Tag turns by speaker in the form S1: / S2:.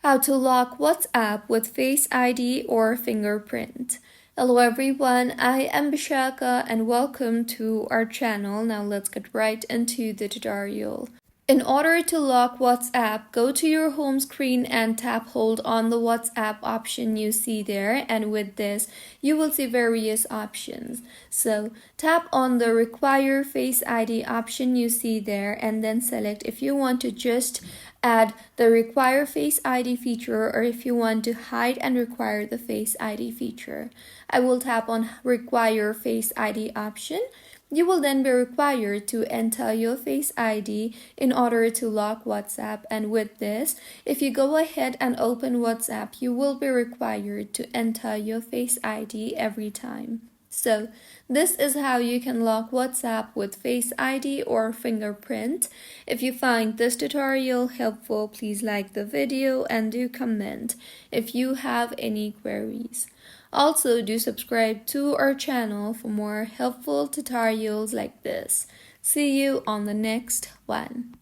S1: How to lock WhatsApp with Face ID or fingerprint. Hello everyone, I am Bishaka and welcome to our channel. Now let's get right into the tutorial. In order to lock WhatsApp, go to your home screen and tap hold on the WhatsApp option you see there, and with this you will see various options. So tap on the require Face ID option you see there and then select if you want to just add the require Face ID feature or if you want to hide and require the Face ID feature. I will tap on require Face ID option. You will then be required to enter your Face ID in order to lock WhatsApp, and with this, if you go ahead and open WhatsApp, you will be required to enter your Face ID every time. So, this is how you can lock WhatsApp with Face ID or fingerprint. If you find this tutorial helpful, please like the video and do comment if you have any queries. Also, do subscribe to our channel for more helpful tutorials like this. See you on the next one.